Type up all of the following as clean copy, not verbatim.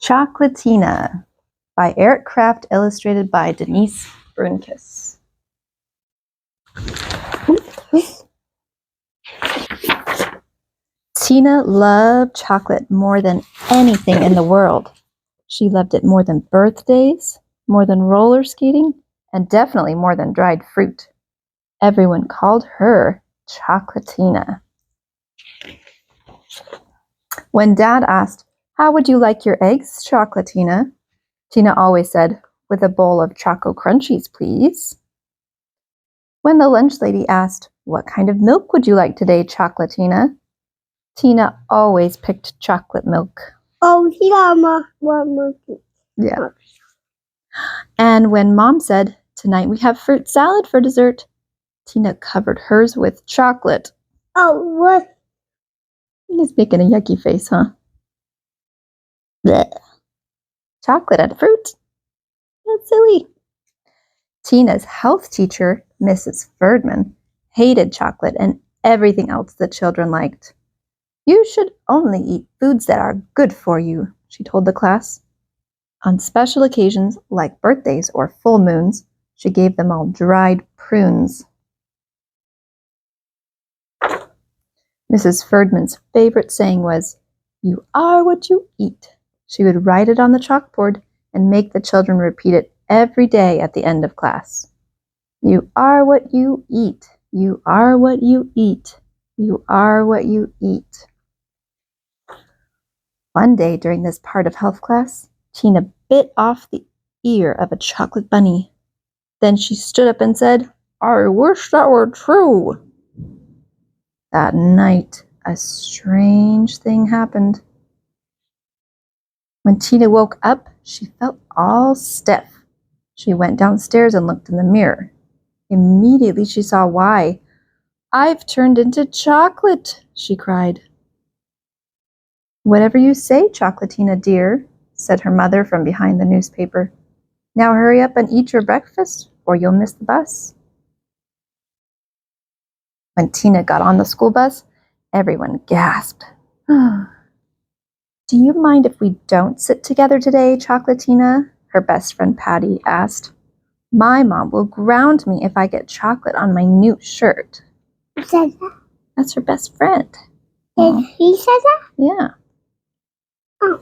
Chocolatina by Eric Kraft, illustrated by Denise Brunkiss. Tina loved chocolate more than anything in the world. She loved it more than birthdays, more than roller skating, and definitely more than dried fruit. Everyone called her Chocolatina. When Dad asked, "How would you like your eggs, Chocolatina?" Tina always said, "With a bowl of Choco Crunchies, please." When the lunch lady asked, "What kind of milk would you like today, Chocolatina?" Tina always picked chocolate milk. Oh, he got more milk. Yeah. And when Mom said, "Tonight we have fruit salad for dessert," Tina covered hers with chocolate. Oh, what? He's making a yucky face, huh? Blech. Chocolate and fruit? That's silly. Tina's health teacher, Mrs. Ferdman, hated chocolate and everything else the children liked. "You should only eat foods that are good for you," she told the class. On special occasions, like birthdays or full moons, she gave them all dried prunes. Mrs. Ferdman's favorite saying was, "You are what you eat." She would write it on the chalkboard and make the children repeat it every day at the end of class. "You are what you eat. You are what you eat. You are what you eat." One day during this part of health class, Tina bit off the ear of a chocolate bunny. Then she stood up and said, "I wish that were true." That night, a strange thing happened. When Tina woke up, she felt all stiff. She went downstairs and looked in the mirror. Immediately she saw why. "I've turned into chocolate," she cried. "Whatever you say, Chocolatina dear," said her mother from behind the newspaper. "Now hurry up and eat your breakfast, or you'll miss the bus." When Tina got on the school bus, everyone gasped. "Do you mind if we don't sit together today, Chocolatina?" her best friend Patty asked. "My mom will ground me if I get chocolate on my new shirt." Who said that? That's her best friend. He said that? Yeah. Oh.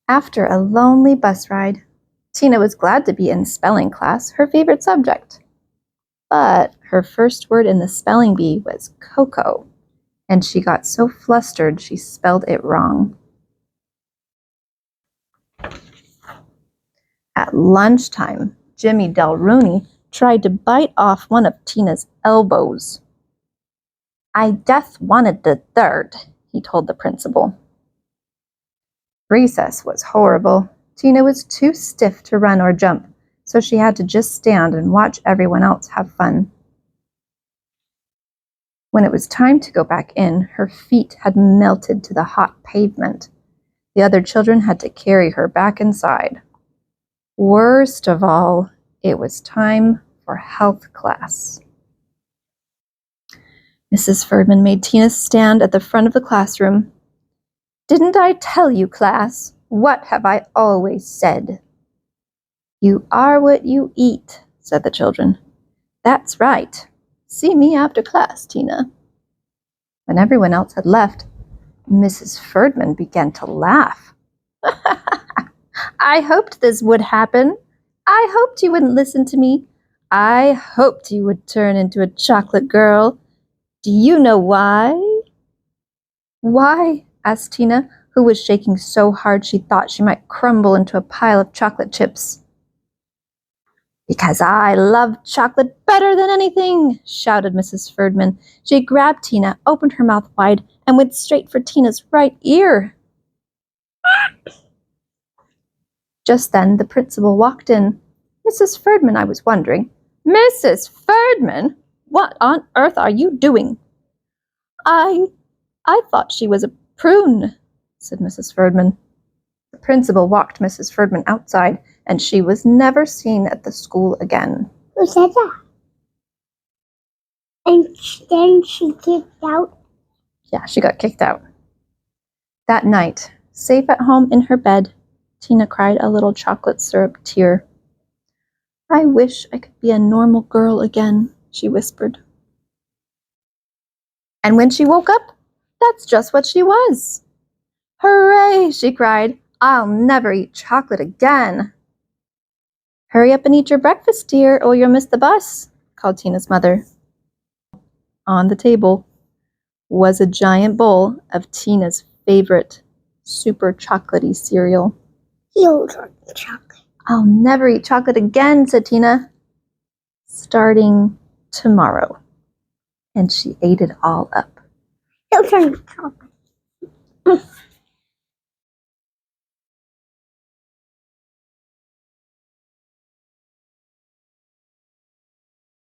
After a lonely bus ride, Tina was glad to be in spelling class, her favorite subject. But her first word in the spelling bee was cocoa, and she got so flustered she spelled it wrong. At lunchtime, Jimmy Del Rooney tried to bite off one of Tina's elbows. "I just wanted the third," he told the principal. Recess was horrible. Tina was too stiff to run or jump, so she had to just stand and watch everyone else have fun. When it was time to go back in, her feet had melted to the hot pavement. The other children had to carry her back inside. Worst of all, it was time for health class. Mrs. Ferdman made Tina stand at the front of the classroom. "Didn't I tell you, class? What have I always said?" "You are what you eat," said the children. "That's right. See me after class, Tina." When everyone else had left, Mrs. Ferdman began to laugh. "I hoped this would happen. I hoped you wouldn't listen to me. I hoped you would turn into a chocolate girl. Do you know why?" "Why?" asked Tina, who was shaking so hard she thought she might crumble into a pile of chocolate chips. "Because I love chocolate better than anything," shouted Mrs. Ferdman. She grabbed Tina, opened her mouth wide, and went straight for Tina's right ear. Just then the principal walked in. "Mrs. Ferdman, I was wondering." "Mrs. Ferdman? What on earth are you doing?" I thought she was a prune," said Mrs. Ferdman. The principal walked Mrs. Ferdman outside, and she was never seen at the school again. Who said that? And then she kicked out? Yeah, she got kicked out. That night, Safe at home in her bed, Tina cried a little chocolate syrup tear. I wish I could be a normal girl again, she whispered. And when she woke up, that's just what she was. Hooray, she cried. I'll never eat chocolate again. Hurry up and eat your breakfast, dear, or you'll miss the bus, called Tina's mother. On the table was a giant bowl of Tina's favorite super chocolatey cereal. You don't eat chocolate. I'll never eat chocolate again, said Tina, starting tomorrow. And she ate it all up. You don't eat chocolate.